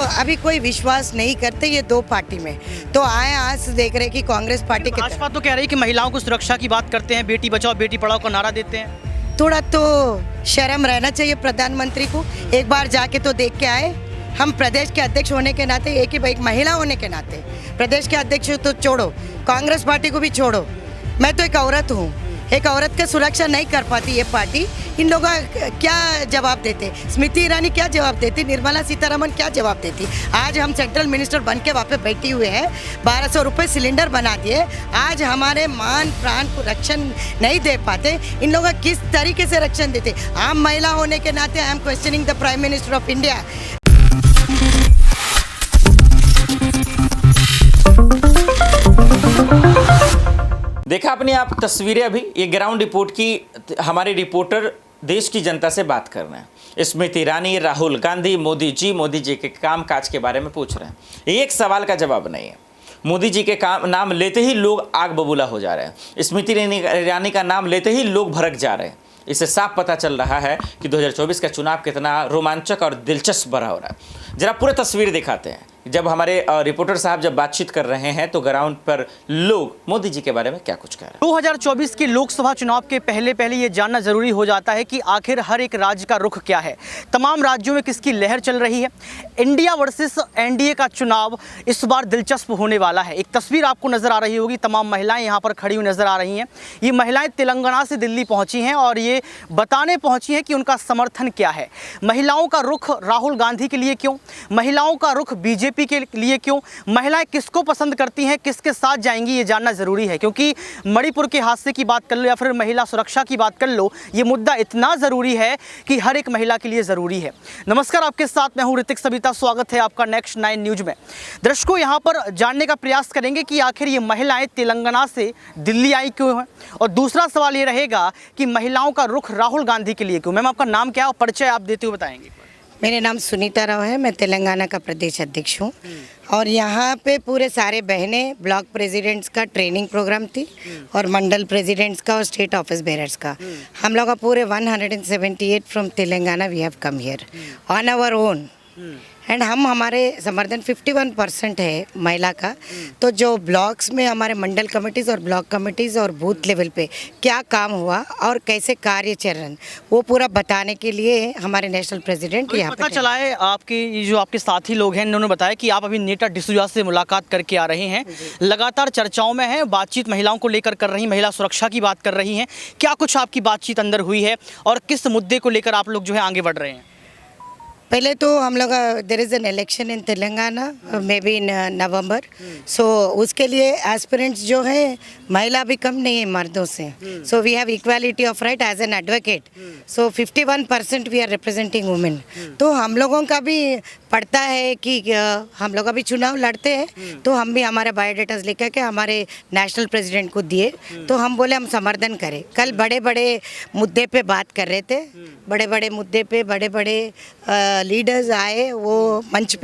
अभी कोई विश्वास नहीं करते ये दो पार्टी में। तो आए आज देख रहे कि कांग्रेस पार्टी के भाजपा तो कह रही है कि महिलाओं को सुरक्षा की बात करते हैं, बेटी बचाओ बेटी पढ़ाओ का नारा देते हैं। थोड़ा तो शर्म रहना चाहिए प्रधानमंत्री को। एक बार जाके तो देख के आए। हम प्रदेश के अध्यक्ष होने के नाते, एक महिला होने के नाते, प्रदेश के अध्यक्ष तो छोड़ो, कांग्रेस पार्टी को भी छोड़ो, मैं तो एक औरत हूँ। एक औरत का सुरक्षा नहीं कर पाती ये पार्टी। इन लोगों का क्या जवाब देते? स्मृति ईरानी क्या जवाब देती? निर्मला सीतारमण क्या जवाब देती? आज हम सेंट्रल मिनिस्टर बन के वहाँ पे बैठी हुए हैं, 1200 रुपये सिलेंडर बना दिए। आज हमारे मान प्राण को रक्षण नहीं दे पाते। इन लोग किस तरीके से रक्षण देते? आम महिला होने के नाते I am questioning the prime minister of India. देखा अपनी आप तस्वीरें, अभी ये ग्राउंड रिपोर्ट की हमारे रिपोर्टर देश की जनता से बात कर रहे हैं। स्मृति ईरानी, राहुल गांधी, मोदी जी के कामकाज के बारे में पूछ रहे हैं। एक सवाल का जवाब नहीं है। मोदी जी के काम नाम लेते ही लोग आग बबूला हो जा रहे हैं। स्मृति ईरानी का नाम लेते ही लोग भड़क जा रहे हैं। इससे साफ पता चल रहा है कि 2024 का चुनाव कितना रोमांचक और दिलचस्प भरा हो रहा है। जरा पूरे तस्वीर दिखाते हैं। जब हमारे रिपोर्टर साहब जब बातचीत कर रहे हैं तो ग्राउंड पर लोग मोदी जी के बारे में क्या कुछ कह रहे हैं। 2024 के लोकसभा चुनाव के पहले ये जानना जरूरी हो जाता है कि आखिर हर एक राज्य का रुख क्या है, तमाम राज्यों में किसकी लहर चल रही है। इंडिया वर्सेस एनडीए का चुनाव इस बार दिलचस्प होने वाला है। एक तस्वीर आपको नजर आ रही होगी, तमाम महिलाएं यहाँ पर खड़ी हुई नजर आ रही हैं। ये महिलाएं तेलंगाना से दिल्ली पहुंची हैं और ये बताने पहुंची हैं कि उनका समर्थन क्या है। महिलाओं का रुख राहुल गांधी के लिए क्यों, महिलाओं का रुख बीजेपी के लिए क्यों, महिलाएं किसको पसंद करती हैं, किसके साथ जाएंगी, ये जानना जरूरी है। क्योंकि मणिपुर के हादसे की बात कर लो या फिर महिला सुरक्षा की बात कर लो, ये मुद्दा इतना जरूरी है कि हर एक महिला के लिए जरूरी है। नमस्कार, आपके साथ मैं हूं ऋतिक सविता। स्वागत है आपका नेक्स्ट 9 न्यूज में। दर्शकों, यहां पर जानने का प्रयास करेंगे कि आखिर ये महिलाएं तेलंगाना से दिल्ली आई क्यों हैं, और दूसरा सवाल ये रहेगा कि महिलाओं का रुख राहुल गांधी के लिए क्यों। मैम, आपका नाम क्या है और परिचय आप देते हुए बताएंगे। मेरे नाम सुनीता राव है, मैं तेलंगाना का प्रदेश अध्यक्ष हूँ। और यहाँ पे पूरे सारे बहनें ब्लॉक प्रेसिडेंट्स का ट्रेनिंग प्रोग्राम थी और मंडल प्रेसिडेंट्स का और स्टेट ऑफिस बेरर्स का। हम लोग पूरे 178 from Telangana we have come here on our own. And हमारे समर्थन 51% है महिला का। तो जो ब्लॉक्स में हमारे मंडल कमेटीज़ और ब्लॉक कमेटीज़ और बूथ लेवल पे क्या काम हुआ और कैसे कार्यचरण, वो पूरा बताने के लिए हमारे नेशनल प्रेसिडेंट यहाँ पता चला है आपके जो आपके साथी लोग हैं, उन्होंने बताया कि आप अभी नेता डिसूजा से मुलाकात करके आ रहे हैं, लगातार चर्चाओं में हैं, बातचीत महिलाओं को लेकर कर रही, महिला सुरक्षा की बात कर रही हैं। क्या कुछ आपकी बातचीत अंदर हुई है और किस मुद्दे को लेकर आप लोग जो है आगे बढ़ रहे हैं? पहले तो हम लोग there is an election in Telangana maybe in November. So उसके लिए एस्पिरेंट्स जो है महिला भी कम नहीं है मर्दों से। So we have equality of right as an advocate. So 51% we are representing women. तो हम लोगों का भी पड़ता है कि हम लोग अभी चुनाव लड़ते हैं, तो हम भी हमारे बायोडाटास लेकर के हमारे नेशनल प्रेसिडेंट को दिए। तो हम बोले हम समर्थन करें। कल बड़े बड़े मुद्दे पे बात कर रहे थे, बड़े बड़े मुद्दे पे बड़े बड़े लीडर्स आए वो मंच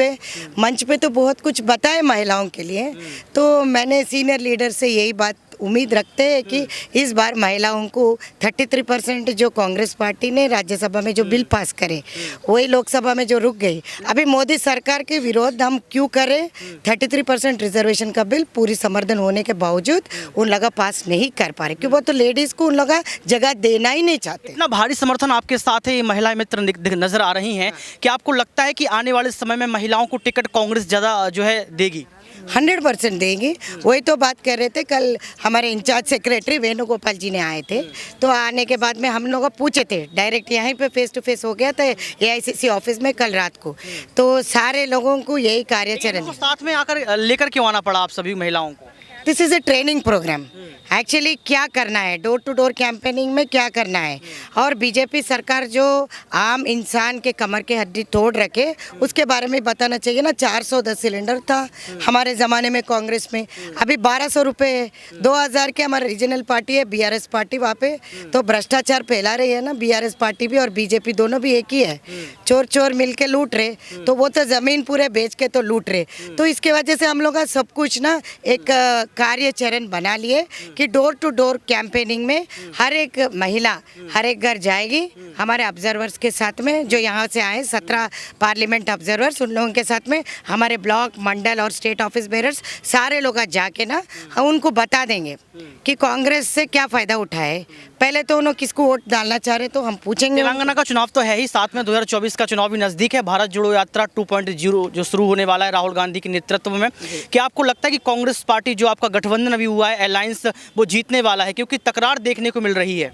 पे तो बहुत कुछ बताए महिलाओं के लिए। तो मैंने सीनियर लीडर से यही बात उम्मीद रखते हैं कि इस बार महिलाओं को 33% जो कांग्रेस पार्टी ने राज्यसभा में जो बिल पास करे, वही लोकसभा में जो रुक गई। अभी मोदी सरकार के विरोध हम क्यों करें? 33% रिजर्वेशन का बिल पूरी समर्थन होने के बावजूद उन लोग पास नहीं कर पा रहे, क्योंकि वो तो लेडीज़ को उन लोग जगह देना ही नहीं चाहते। इतना भारी समर्थन आपके साथ है, ये महिला मित्र नजर आ रही हैं। क्या आपको लगता है कि आने वाले समय में महिलाओं को टिकट कांग्रेस ज़्यादा जो है देगी? 100% देंगी। वही तो बात कर रहे थे, कल हमारे इंचार्ज सेक्रेटरी वेणुगोपाल जी ने आए थे। तो आने के बाद में हम लोग पूछे थे, डायरेक्ट यहीं पे फेस टू फेस हो गया था AICC ऑफिस में कल रात को। तो सारे लोगों को यही कार्यचरण साथ में आकर लेकर क्यों आना पड़ा आप सभी महिलाओं को? This is a training program. Actually क्या करना है, डोर टू डोर कैंपेनिंग में क्या करना है, और बीजेपी सरकार जो आम इंसान के कमर के हड्डी तोड़ रखे उसके बारे में बताना चाहिए ना। 410 सिलेंडर था हमारे ज़माने में कांग्रेस में, अभी 1200 रुपये। 2000 के हमारे रीजनल पार्टी है BRS पार्टी, वहाँ पे तो भ्रष्टाचार फैला रही है ना। BRS पार्टी भी और बीजेपी दोनों भी एक ही है। चोर चोर मिल के लूट रहे, तो वो तो ज़मीन पूरे बेच के तो लूट रहे। तो इसके वजह से हम लोग का सब कुछ ना एक कार्यचरण बना लिए कि डोर टू डोर कैंपेनिंग में हर एक महिला हर एक घर जाएगी हमारे ऑब्जर्वर्स के साथ में, जो यहाँ से आए 17 पार्लियामेंट ऑब्जर्वर्स, उन लोगों के साथ में हमारे ब्लॉक मंडल और स्टेट ऑफिस बेरर्स सारे लोग आज जाके ना हम उनको बता देंगे कि कांग्रेस से क्या फ़ायदा उठाए। पहले तो उन्होंने किसको वोट डालना चाह रहे तो हम पूछेंगे। तेलंगाना का चुनाव तो है ही, साथ में 2024 का चुनाव भी नज़दीक है। भारत जोड़ो यात्रा 2.0 जो शुरू होने वाला है राहुल गांधी के नेतृत्व में, क्या आपको लगता है कि कांग्रेस पार्टी जो आपका गठबंधन अभी हुआ है अलायंस, वो जीतने वाला है? क्योंकि तकरार देखने को मिल रही है।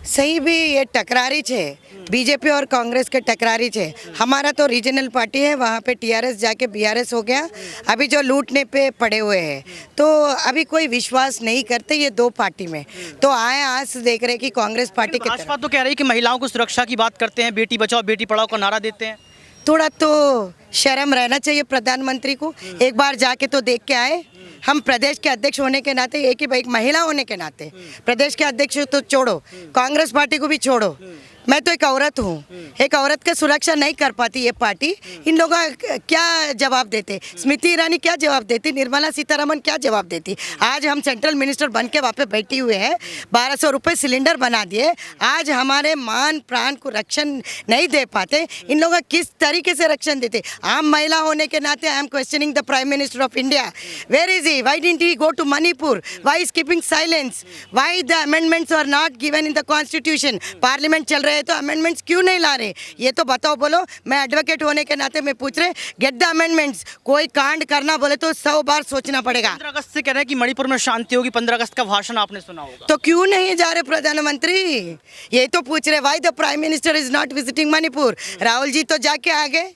सही भी ये टकरारी छे, बीजेपी और कांग्रेस के टकरारी छे। हमारा तो रीजनल पार्टी है, वहाँ पे टीआरएस जाके बीआरएस हो गया, अभी जो लूटने पे पड़े हुए हैं तो अभी कोई विश्वास नहीं करते ये दो पार्टी में। तो आए आज देख रहे कि कांग्रेस पार्टी के भाजपा तो कह रही है कि महिलाओं को सुरक्षा की बात करते हैं, बेटी बचाओ बेटी पढ़ाओ का नारा देते हैं। थोड़ा तो शर्म रहना चाहिए प्रधानमंत्री को, एक बार जाके तो देख के आए। हम प्रदेश के अध्यक्ष होने के नाते, एक महिला होने के नाते, प्रदेश के अध्यक्ष तो छोड़ो, कांग्रेस पार्टी को भी छोड़ो, मैं तो एक औरत हूँ, एक औरत का सुरक्षा नहीं कर पाती ये पार्टी। इन लोगों का क्या जवाब देते? स्मृति ईरानी क्या जवाब देती? निर्मला सीतारमण क्या जवाब देती? आज हम सेंट्रल मिनिस्टर बन के वहाँ पे बैठी हुए हैं, 1200 रुपये सिलेंडर बना दिए, आज हमारे मान प्राण को रक्षण नहीं दे पाते। इन लोग किस तरीके से रक्षण देते? आम महिला होने के नाते I am questioning the prime minister of India, where is he? Why didn't he go to Manipur? Why is keeping silence? Why the amendments are not given in the constitution? Parliament चल रहे तो अमेंडमेंट्स क्यों नहीं ला रहे? ये तो बताओ, बोलो। मैं एडवोकेट होने के नाते मैं पूछ रहे, गेट द अमेंडमेंट्स। कोई कांड करना बोले तो 100 बार सोचना पड़ेगा। 15 अगस्त से कह रहे हैं कि मणिपुर में शांति होगी, 15 अगस्त का भाषण आपने सुना होगा, तो क्यों नहीं जा रहे प्रधानमंत्री? ये तो पूछ रहे, why the prime minister is not visiting Manipur? Rahul ji तो जाके आ गए,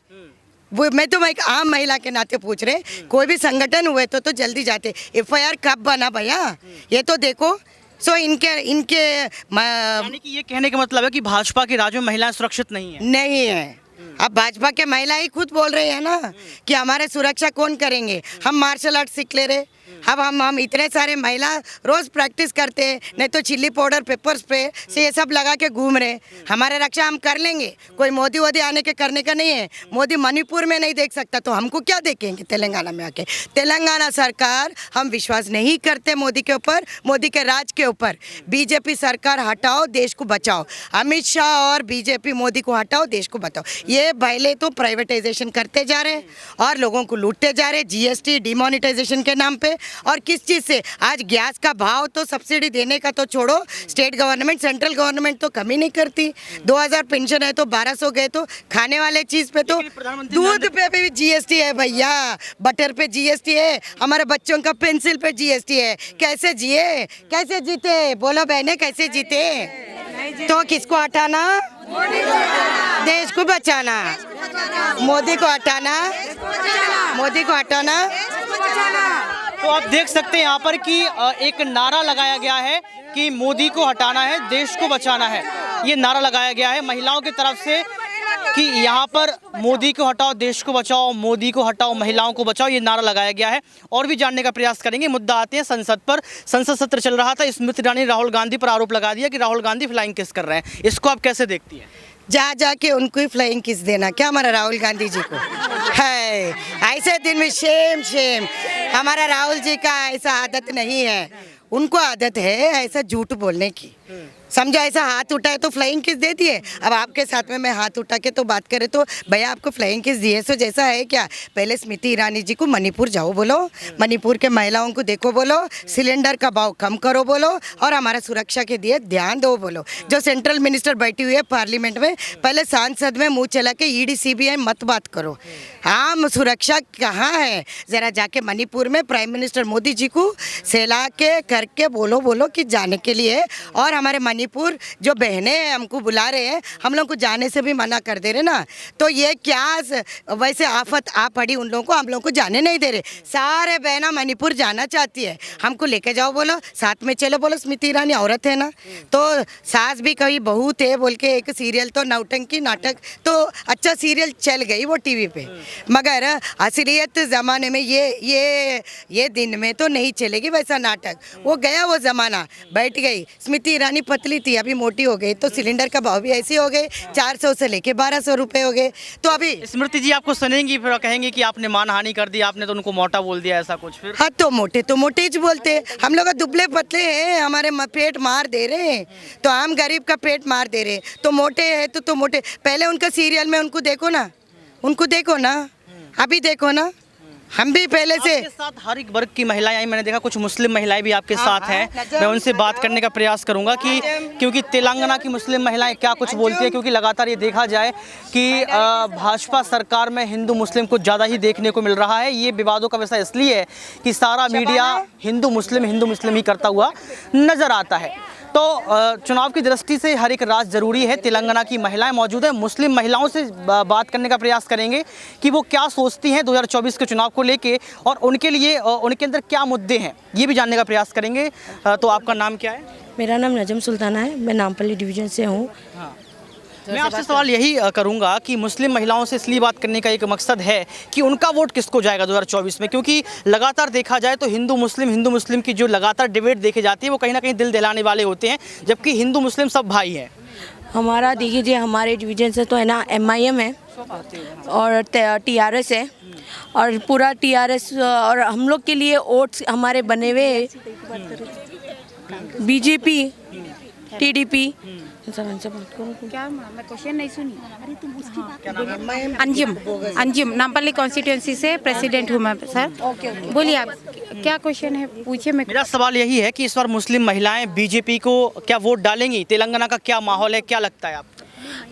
वो मैं तो एक आम महिला के नाते पूछ रहे, कोई भी संगठन हुए तो जल्दी जाते। एफआईआर कब बना भैया, ये तो देखो। सो इनके यानी कि ये कहने का मतलब है कि भाजपा के राज्य में महिलाएं सुरक्षित नहीं है? नहीं है। अब भाजपा के महिला ही खुद बोल रहे हैं ना कि हमारे सुरक्षा कौन करेंगे? हम मार्शल आर्ट सीख ले रहे, अब हम इतने सारे महिला रोज प्रैक्टिस करते हैं, नहीं तो चिल्ली पाउडर पेपर स्प्रे से ये सब लगा के घूम रहे। हमारे रक्षा हम कर लेंगे, कोई मोदी वोदी आने के करने का नहीं है। मोदी मणिपुर में नहीं देख सकता तो हमको क्या देखेंगे तेलंगाना में आके? तेलंगाना सरकार, हम विश्वास नहीं करते मोदी के ऊपर, मोदी के राज के ऊपर। बीजेपी सरकार हटाओ, देश को बचाओ। अमित शाह और बीजेपी मोदी को हटाओ, देश को बचाओ। ये पहले तो प्राइवेटाइजेशन करते जा रहे और लोगों को लूटते जा रहे, जीएसटी डिमोनेटाइजेशन के नाम पे। और किस चीज़ से? आज गैस का भाव तो सब्सिडी देने का तो छोड़ो, स्टेट गवर्नमेंट सेंट्रल गवर्नमेंट तो कमी नहीं करती। 2000 पेंशन है तो 1200 गए, तो खाने वाले चीज़ पे तो, दूध पे भी जीएसटी है भैया, बटर पे जीएसटी है, हमारे बच्चों का पेंसिल पे जीएसटी है। कैसे जिए, कैसे जीते? बोलो बहने, कैसे जीते? तो किसको हटाना? देश को बचाना। मोदी को हटाना, मोदी को हटाना। तो आप देख सकते हैं यहाँ पर कि एक नारा लगाया गया है कि मोदी को हटाना है, देश को बचाना है। ये नारा लगाया गया है महिलाओं की तरफ से कि यहाँ पर मोदी को हटाओ, देश को बचाओ, मोदी को हटाओ, महिलाओं को बचाओ, ये नारा लगाया गया है। और भी जानने का प्रयास करेंगे। मुद्दा आते हैं संसद पर। संसद सत्र चल रहा था, स्मृति ईरानी ने राहुल गांधी पर आरोप लगा दिया कि राहुल गांधी फ्लाइंग किस कर रहे हैं। इसको आप कैसे देखती हैं? जा जाके उनको ही फ्लाइंग किस देना क्या हमारा राहुल गांधी जी को है? ऐसे दिन में शेम शेम। हमारा राहुल जी का ऐसा आदत नहीं है, उनको आदत है ऐसा झूठ बोलने की। समझो, ऐसा हाथ उठाए तो फ्लाइंग किस दे दिए। अब आपके साथ में मैं हाथ उठा के तो बात करे तो भैया आपको फ्लाइंग किस दिए? सो जैसा है क्या? पहले स्मृति ईरानी जी को मणिपुर जाओ बोलो, मणिपुर के महिलाओं को देखो बोलो, सिलेंडर का भाव कम करो बोलो, और हमारा सुरक्षा के दिए ध्यान दो बोलो। जो सेंट्रल मिनिस्टर बैठी हुई है पार्लियामेंट में, पहले सांसद में मुँह चला के ईडी सीबीआई मत बात करो। आम सुरक्षा कहाँ है? ज़रा जाके मणिपुर में प्राइम मिनिस्टर मोदी जी को सहला के करके बोलो कि जाने के लिए। और हमारे मणिपुर जो बहनें हमको बुला रहे हैं, हम लोग को जाने से भी मना कर दे रहे ना, तो ये क्या वैसे आफत आ पड़ी उन लोगों को, हम लोग को जाने नहीं दे रहे। सारे बहना मणिपुर जाना चाहती है, हमको लेके जाओ बोलो, साथ में चलो बोलो। स्मृति ईरानी औरत है ना, तो सास भी कभी बहू थे बोल के एक सीरियल तो नौटंकी नाटक तो अच्छा सीरियल चल गई वो टीवी पे, मगर असलियत ज़माने में ये दिन में तो नहीं चलेगी वैसा नाटक। वो गया वो ज़माना, बैठ गई। स्मृति ईरानी पति पतली थी अभी मोटी हो गई, तो सिलेंडर का भाव भी ऐसे हो गए, 400 से लेके 1200 रुपए हो गए। तो अभी स्मृति जी आपको सुनेंगी फिर कहेंगे कि आपने मानहानि कर दी, आपने तो उनको मोटा बोल दिया, ऐसा कुछ फिर? हाँ, तो मोटे ही बोलते, हम लोग दुबले पतले हैं, हमारे पेट मार दे रहे हैं, तो हम गरीब का पेट मार दे रहे हैं, तो मोटे है तो मोटे। पहले उनका सीरियल में उनको देखो ना, अभी देखो ना, हम भी पहले से। आपके साथ हर एक वर्ग की महिलाएं आई, मैंने देखा कुछ मुस्लिम महिलाएं भी आपके साथ हैं। मैं उनसे बात करने का प्रयास करूंगा कि क्योंकि तेलंगाना की मुस्लिम महिलाएं क्या कुछ बोलती है, क्योंकि लगातार ये देखा जाए कि भाजपा सरकार में हिंदू मुस्लिम को ज़्यादा ही देखने को मिल रहा है। ये विवादों का विषय इसलिए है कि सारा मीडिया हिंदू मुस्लिम ही करता हुआ नजर आता है। तो चुनाव की दृष्टि से हर एक राज जरूरी है। तेलंगाना की महिलाएं मौजूद हैं, मुस्लिम महिलाओं से बात करने का प्रयास करेंगे कि वो क्या सोचती हैं 2024 के चुनाव को लेके और उनके लिए उनके अंदर क्या मुद्दे हैं, ये भी जानने का प्रयास करेंगे। तो आपका नाम क्या है? मेरा नाम नजम सुल्ताना है, मैं नामपल्ली डिवीज़न से हूँ। मैं आपसे सवाल यही करूंगा कि मुस्लिम महिलाओं से इसलिए बात करने का एक मकसद है कि उनका वोट किसको जाएगा 2024 में, क्योंकि लगातार देखा जाए तो हिंदू मुस्लिम की जो लगातार डिबेट देखी जाती है वो कहीं ना कहीं दिल दहलाने वाले होते हैं, जबकि हिंदू मुस्लिम सब भाई हैं। हमारा देखिए, हमारे डिवीज़न से तो है ना MIM है और TRS है, और पूरा TRS, और हम लोग के लिए वोट्स हमारे बने हुए BJP TDP। क्या मैं क्वेश्चन नहीं सुनी? अरे तुम उसकी बात। अंजुम नामपल्ली कॉन्स्टिट्यूंसी से प्रेसिडेंट हूँ मैं सर। बोलिए आप क्या क्वेश्चन है, पूछिए। मेरा सवाल यही है कि इस बार मुस्लिम महिलाएं BJP को क्या वोट डालेंगी? तेलंगाना का क्या माहौल है, क्या लगता है आपको?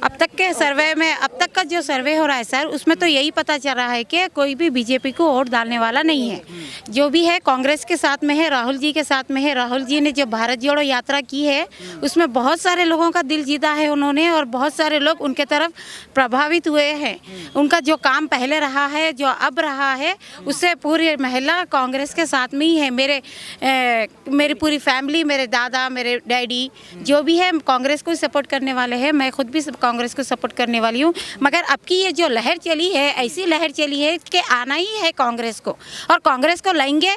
अब तक के सर्वे में, अब तक का जो सर्वे हो रहा है सर, उसमें तो यही पता चल रहा है कि कोई भी BJP को वोट डालने वाला नहीं है। जो भी है कांग्रेस के साथ में है, राहुल जी के साथ में है। राहुल जी ने जो भारत जोड़ो यात्रा की है उसमें बहुत सारे लोगों का दिल जीता है उन्होंने, और बहुत सारे लोग उनके तरफ प्रभावित हुए हैं। उनका जो काम पहले रहा है, जो अब रहा है, उससे पूरी महिला कांग्रेस के साथ में ही है। मेरी पूरी फैमिली, मेरे दादा, मेरे डैडी, जो भी है कांग्रेस को सपोर्ट करने वाले हैं। मैं खुद भी कांग्रेस को सपोर्ट करने वाली हूँ, मगर अब की ये जो लहर चली है, ऐसी लहर चली है कि आना ही है कांग्रेस को, और कांग्रेस को लाएंगे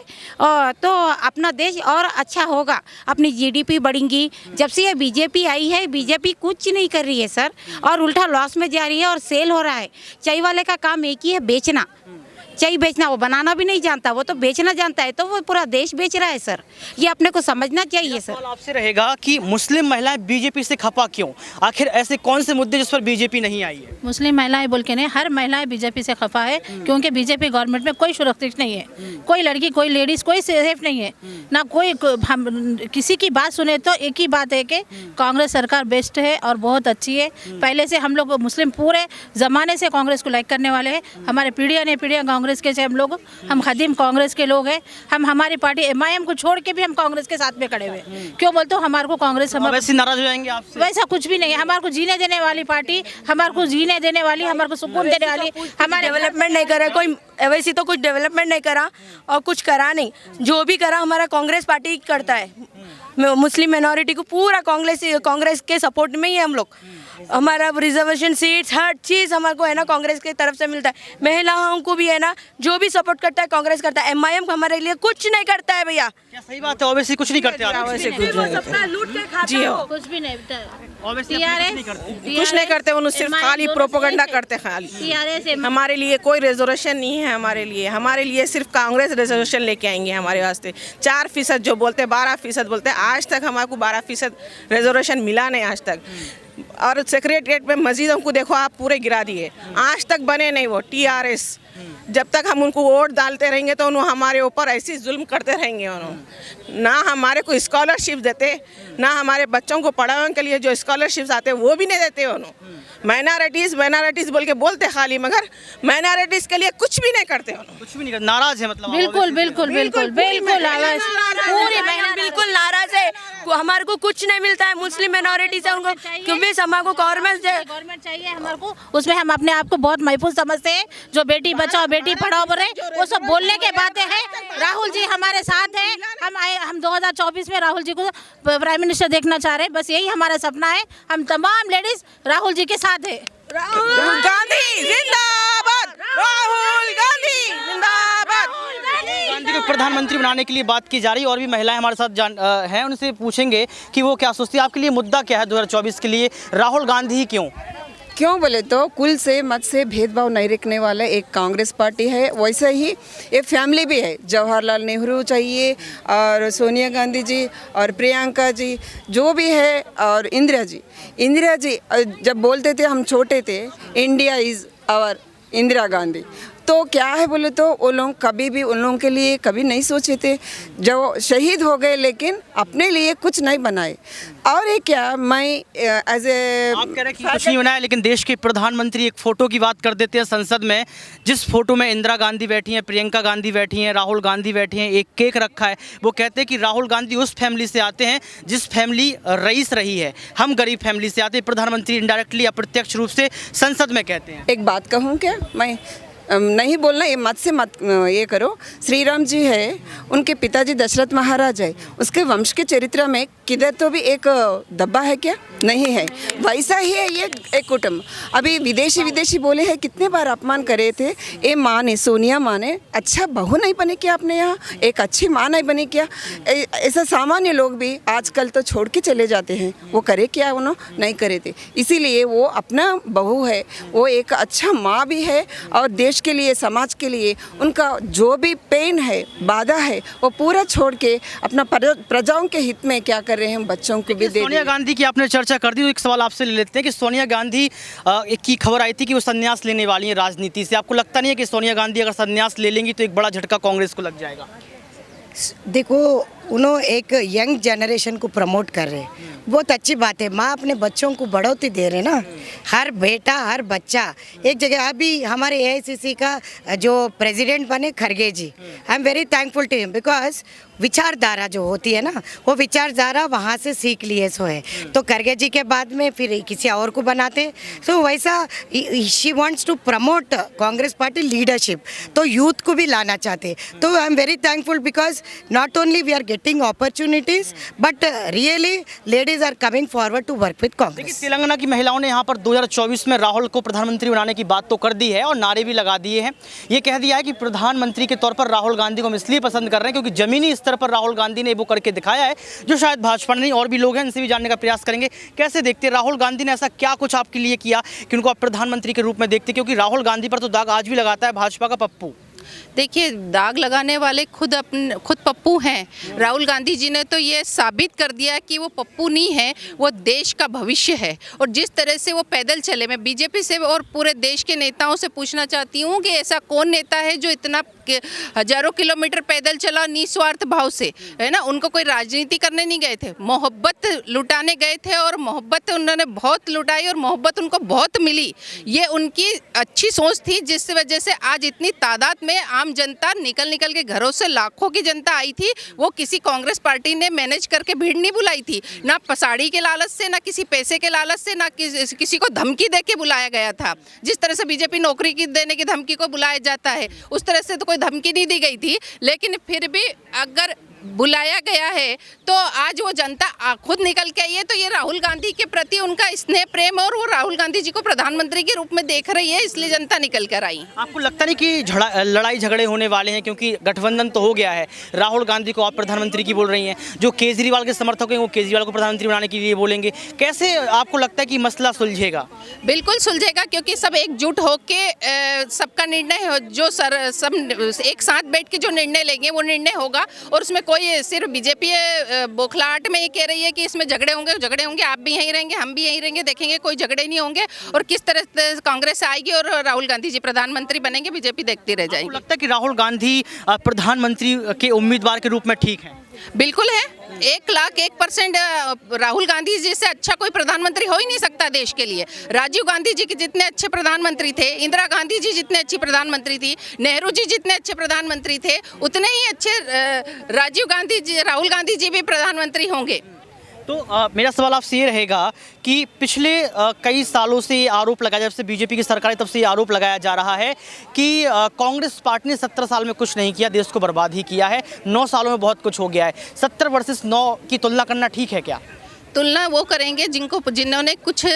तो अपना देश और अच्छा होगा, अपनी GDP बढ़ेंगी। जब से ये BJP आई है, BJP कुछ नहीं कर रही है सर, और उल्टा लॉस में जा रही है और सेल हो रहा है। चाय वाले का काम एक ही है, बेचना, चाय बेचना। वो बनाना भी नहीं जानता, वो तो बेचना जानता है, तो वो पूरा देश बेच रहा है सर। ये अपने को समझना चाहिए सर। आपसे रहेगा कि मुस्लिम महिलाएं BJP से खफा क्यों? आखिर ऐसे कौन से मुद्दे जिस पर BJP नहीं आई है? मुस्लिम महिलाएं बोल के नहीं, हर महिलाएं BJP से खफा है, क्योंकि BJP गवर्नमेंट में कोई सुरक्षित नहीं है। कोई लड़की, कोई लेडीज, कोई सेफ नहीं है ना। कोई हम किसी की बात सुने तो एक ही बात है कि कांग्रेस सरकार बेस्ट है और बहुत अच्छी है। पहले से हम लोग मुस्लिम पूरे ज़माने से कांग्रेस को लाइक करने वाले हैं। हमारे पीढ़ियाँ ने पीढ़ियाँ कांग्रेस के से हम खदीम कांग्रेस के लोग हैं। हम हमारी पार्टी MIM को छोड़ के भी हम कांग्रेस के साथ में खड़े हुए। क्यों बोलते हो? हमारे को कांग्रेस, वैसे नाराज हो जाएंगे आपसे? वैसा कुछ भी नहीं है। हमारे को जीने देने वाली पार्टी, हमारे को जीने देने वाली, हमारे को सुकून देने वाली। हमारे डेवलपमेंट नहीं करा कोई, वैसे तो कुछ डेवलपमेंट नहीं करा और कुछ करा नहीं। जो भी करा हमारा कांग्रेस पार्टी करता है। मुस्लिम मिनॉरिटी को पूरा कांग्रेस के सपोर्ट में ही है हम लोग। हमारा रिजर्वेशन सीट्स, हर चीज़ हमारे को है ना कांग्रेस की तरफ से मिलता है। महिलाओं को भी है ना, जो भी सपोर्ट करता है कांग्रेस करता है। MIM हमारे लिए कुछ नहीं करता है भैया। क्या सही बात है? ओवैसी कुछ नहीं करते आप? जी हो, कुछ भी नहीं, कुछ नहीं करते, उन्होंने सिर्फ खाली प्रोपेगेंडा करते खाली। हमारे लिए कोई रिजर्वेशन नहीं है। हमारे लिए सिर्फ कांग्रेस रिजर्वेशन लेके आएंगे हमारे वास्ते। 4% जो बोलते, 12% बोलते, आज तक हमारे को 12% रिजर्वेशन मिला नहीं आज तक। और सेक्रेटरिएट में मस्जिद हमको देखो आप पूरे गिरा दिए, आज तक बने नहीं वो TRS। जब तक हम उनको वोट डालते रहेंगे तो उन्होंने हमारे ऊपर ऐसी जुल्म करते रहेंगे। उन्होंने ना हमारे को स्कॉलरशिप देते, ना हमारे बच्चों को पढ़ाने के लिए जो स्कॉलरशिप्स आते वो भी नहीं देते। उन्होंने माइनॉरिटीज़ बोल के बोलते खाली, मगर माइनॉरिटीज़ के लिए कुछ भी नहीं करते। कुछ भी नहीं करते, नाराज है मतलब? बिल्कुल बिल्कुल बिल्कुल बिल्कुल आवाज पूरी महिला बिल्कुल नाराज है। हमारे को कुछ नहीं मिलता है मुस्लिम मिनॉरिटी से। उनको क्योंकि हमारे को गवर्नमेंट चाहिए हमारे को। उसमें हम अपने आप को बहुत महफूज समझते हैं। जो बेटी बचाओ बेटी पढ़ाओ बोल रहे, वो सब बोलने के बातें हैं। राहुल जी हमारे साथ हैं। हम 2024 में राहुल जी को प्राइम मिनिस्टर देखना चाह रहे हैं। बस यही हमारा सपना है। हम तमाम लेडीज राहुल जी के साथ है। राहुल गांधी जिंदाबाद, राहुल गांधी जिंदाबाद। गांधी को प्रधानमंत्री बनाने के लिए बात की जा रही है और भी महिलाएं हमारे साथ हैं, उनसे पूछेंगे कि वो क्या सोचती है। आपके लिए मुद्दा क्या है 2024 के लिए? राहुल गांधी ही क्यों बोले तो कुल से मत से भेदभाव नहीं रखने वाला एक कांग्रेस पार्टी है, वैसे ही एक फैमिली भी है। जवाहरलाल नेहरू चाहिए और सोनिया गांधी जी और प्रियंका जी जो भी है, और इंदिरा जी जब बोलते थे हम छोटे थे, India is our Indira Gandhi, तो क्या है बोले तो वो लोग कभी भी उन लोगों के लिए कभी नहीं सोचे थे। जो शहीद हो गए लेकिन अपने लिए कुछ नहीं बनाए। और ये क्या मैं एज ए आप कह रहे हैं कि कुछ नहीं बनाया, लेकिन देश के प्रधानमंत्री एक फ़ोटो की बात कर देते हैं संसद में, जिस फोटो में इंदिरा गांधी बैठी हैं, प्रियंका गांधी बैठी हैं, राहुल गांधी बैठी हैं, एक केक रखा है। वो कहते हैं कि राहुल गांधी उस फैमिली से आते हैं जिस फैमिली रईस रही है, हम गरीब फैमिली से आते हैं। प्रधानमंत्री इनडायरेक्टली अप्रत्यक्ष रूप से संसद में कहते हैं। एक बात कहूँ क्या, मैं नहीं बोलना, ये मत से मत ये करो। श्री राम जी है, उनके पिताजी दशरथ महाराज है, उसके वंश के चरित्र में किधर तो भी एक दब्बा है क्या? नहीं है। वैसा ही है ये एक कुटुंब। अभी विदेशी बोले हैं, कितने बार अपमान करे थे। ये माँ ने, सोनिया माँ ने अच्छा बहू नहीं बने क्या अपने यहाँ, एक अच्छी माँ नहीं बने क्या? ऐसा सामान्य लोग भी आजकल तो छोड़ के चले जाते हैं, वो करे क्या? उन्होंने नहीं करे थे। इसीलिए वो अपना बहू है, वो एक अच्छा माँ भी है, और देश के लिए, समाज के लिए उनका जो भी पेन है, बाधा है, वो पूरा छोड़ के अपना प्रजाओं के हित में क्या कर रहे हैं, बच्चों को भी दे। सोनिया गांधी की आपने चर्चा कर दी, तो एक सवाल आपसे ले लेते हैं कि सोनिया गांधी की खबर आई थी कि वो संन्यास लेने वाली है राजनीति से। आपको लगता नहीं है कि सोनिया गांधी अगर संन्यास ले लेंगी तो एक बड़ा झटका कांग्रेस को लग जाएगा? देखो, उन्होंने एक यंग जनरेशन को प्रमोट कर रहे हैं, बहुत अच्छी बात है। माँ अपने बच्चों को बढ़ोतरी दे रहे ना, हर बेटा हर बच्चा एक जगह। अभी हमारे AICC का जो प्रेसिडेंट बने खड़गे ji, I am very thankful to him, because विचारधारा जो होती है ना, वो विचारधारा वहाँ से सीख लिए सो है। तो खड़गे जी के बाद में फिर किसी और को बनाते, तो वैसा she wants to promote Congress party leadership, तो यूथ को भी लाना चाहते। तो I am very thankful, because not only we are getting opportunities, but really ladies are coming forward to work with Congress. Telangana की महिलाओं ने यहाँ पर 2024 में राहुल को प्रधानमंत्री बनाने की बात तो कर दी है और नारे भी लगा दिए हैं। ये कह दिया है कि प्रधानमंत्री के तौर पर राहुल गांधी को हम इसलिए पसंद कर रहे हैं क्योंकि जमीनी स्तर पर राहुल गांधी ने वो करके दिखाया है जो शायद भाजपा नहीं, और भी लोग हैं, इनसे भी जानने का प्रयास करेंगे। कैसे देखते हैं राहुल गांधी ने ऐसा क्या कुछ आपके लिए किया कि उनको आप प्रधानमंत्री के रूप में देखते? क्योंकि राहुल गांधी पर तो दाग आज भी लगाता है भाजपा का पप्पू। देखिए, दाग लगाने वाले खुद पप्पू हैं। राहुल गांधी जी ने तो ये साबित कर दिया कि वो पप्पू नहीं है, वो देश का भविष्य है। और जिस तरह से वो पैदल चले, मैं बीजेपी से और पूरे देश के नेताओं से पूछना चाहती हूँ कि ऐसा कौन नेता है जो इतना हजारों किलोमीटर पैदल चला निस्वार्थ भाव से, है ना? उनको कोई राजनीति करने नहीं गए थे, मोहब्बत लुटाने गए थे, और मोहब्बत उन्होंने बहुत लुटाई और मोहब्बत उनको बहुत मिली। ये उनकी अच्छी सोच थी, जिस वजह से आज इतनी तादाद में आम जनता निकल के घरों से लाखों की जनता आई थी। वो किसी कांग्रेस पार्टी ने मैनेज करके भीड़ नहीं बुलाई थी, ना पसाड़ी के लालच से, ना किसी पैसे के लालच से, ना किसी को धमकी दे के बुलाया गया था। जिस तरह से बीजेपी नौकरी की देने की धमकी को बुलाया जाता है, उस तरह से तो कोई धमकी नहीं दी गई थी। लेकिन फिर भी अगर बुलाया गया है तो आज वो जनता खुद निकल के आई है। तो ये राहुल गांधी के प्रति उनका स्नेह प्रेम, और वो राहुल गांधी जी को प्रधानमंत्री के रूप में देख रही है, इसलिए जनता निकल कर आई। आपको लगता नहीं कि लड़ाई झगड़े होने वाले हैं? क्योंकि गठबंधन तो हो गया है, राहुल गांधी को आप प्रधानमंत्री की बोल रही हैं, जो केजरीवाल के समर्थक हैं वो केजरीवाल को प्रधानमंत्री बनाने के लिए बोलेंगे। कैसे आपको लगता है कि मसला सुलझेगा? बिल्कुल सुलझेगा, क्योंकि सब एकजुट होकर सबका निर्णय जो सब एक साथ बैठ के जो निर्णय लेंगे वो निर्णय होगा। और उसमें कोई सिर्फ बीजेपी बौखलाहट में ये कह रही है कि इसमें झगड़े होंगे, आप भी यहीं रहेंगे, हम भी यहीं रहेंगे, देखेंगे कोई झगड़े नहीं होंगे। और किस तरह से कांग्रेस आएगी और राहुल गांधी जी प्रधानमंत्री बनेंगे, बीजेपी देखती रह जाएगी। लगता है कि राहुल गांधी प्रधानमंत्री के उम्मीदवार के रूप में ठीक है? बिल्कुल है, 1,01% राहुल गांधी जी से अच्छा कोई प्रधानमंत्री हो ही नहीं सकता देश के लिए। राजीव गांधी जी के जितने अच्छे प्रधानमंत्री थे, इंदिरा गांधी जी जितने अच्छी प्रधानमंत्री थी, नेहरू जी जितने अच्छे प्रधानमंत्री थे, उतने ही अच्छे राहुल गांधी जी भी प्रधानमंत्री होंगे। तो मेरा सवाल आपसे ये रहेगा कि पिछले कई सालों से ये आरोप लगाया, जब से बीजेपी की सरकार है तब से ये आरोप लगाया जा रहा है कि कांग्रेस पार्टी ने 17 साल में कुछ नहीं किया, देश को बर्बाद ही किया है। 9 सालों में बहुत कुछ हो गया है। 70 वर्सेस 9 की तुलना करना ठीक है क्या? तुलना वो करेंगे जिन्होंने कुछ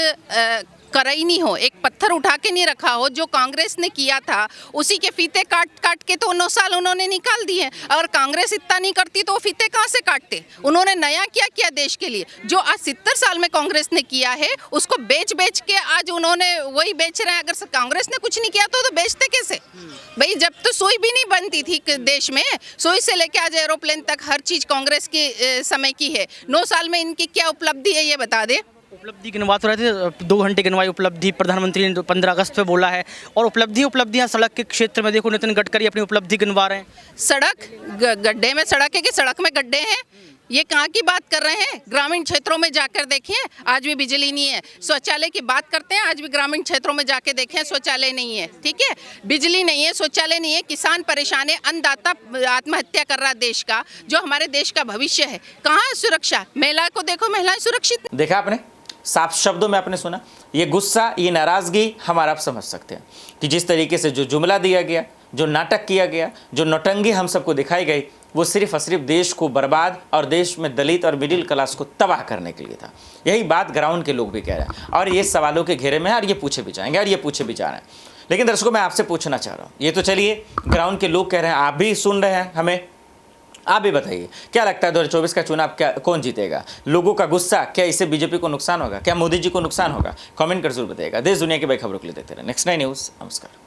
करा ही नहीं हो, एक पत्थर उठा के नहीं रखा हो। जो कांग्रेस ने किया था उसी के फीते काट काट के तो 9 साल उन्होंने निकाल दिए। अगर कांग्रेस इतना नहीं करती तो वो फीते कहाँ से काटते? उन्होंने नया क्या किया देश के लिए? जो आज 70 साल में कांग्रेस ने किया है उसको बेच बेच के आज उन्होंने वही बेच रहे हैं। अगर कांग्रेस ने कुछ नहीं किया तो बेचते कैसे भाई? जब तो सुई भी नहीं बनती थी देश में, सुई से लेके आज एरोप्लेन तक हर चीज कांग्रेस के समय की है। 9 साल में इनकी क्या उपलब्धि है ये बता दे। उपलब्धि गिनवा तो रहे थे, 2 घंटे गिनवाई उपलब्धि। प्रधानमंत्री ने 15 अगस्त पे बोला है। और उपलब्धियाँ सड़क के क्षेत्र में देखो, नितिन गडकरी अपनी उपलब्धि गिनवा रहे हैं। सड़क गड्ढे में सड़क है कि सड़क में गड्ढे हैं? ये कहाँ की बात कर रहे हैं? ग्रामीण क्षेत्रों में जाकर देखें, आज भी बिजली नहीं है। शौचालय की बात करते हैं, आज भी ग्रामीण क्षेत्रों में जाके देखें, शौचालय नहीं है। ठीक है, बिजली नहीं है, शौचालय नहीं है, किसान परेशान है, अन्नदाता आत्महत्या कर रहा है देश का, जो हमारे देश का भविष्य है। कहाँ है सुरक्षा? महिला को देखो, महिलाएं सुरक्षित। देखा आपने, साफ शब्दों में आपने सुना। ये गुस्सा, ये नाराजगी हमारा आप समझ सकते हैं कि जिस तरीके से जो जुमला दिया गया, जो नाटक किया गया, जो नौटंगी हम सबको दिखाई गई, वो सिर्फ और सिर्फ देश को बर्बाद और देश में दलित और मिडिल क्लास को तबाह करने के लिए था। यही बात ग्राउंड के लोग भी कह रहे हैं और ये सवालों के घेरे में है और ये पूछे भी जाएंगे और ये पूछे भी जा रहे हैं। लेकिन दर्शकों, मैं आपसे पूछना चाह रहा हूँ, ये तो चलिए ग्राउंड के लोग कह रहे हैं, आप भी सुन रहे हैं हमें, आप भी बताइए क्या लगता है 2024 का चुनाव क्या कौन जीतेगा? लोगों का गुस्सा, क्या इससे बीजेपी को नुकसान होगा? क्या मोदी जी को नुकसान होगा? कमेंट कर जरूर बताइएगा। देश दुनिया की बड़ी खबरों के लिए देखते रहे नेक्स्ट 9 न्यूज़। नमस्कार।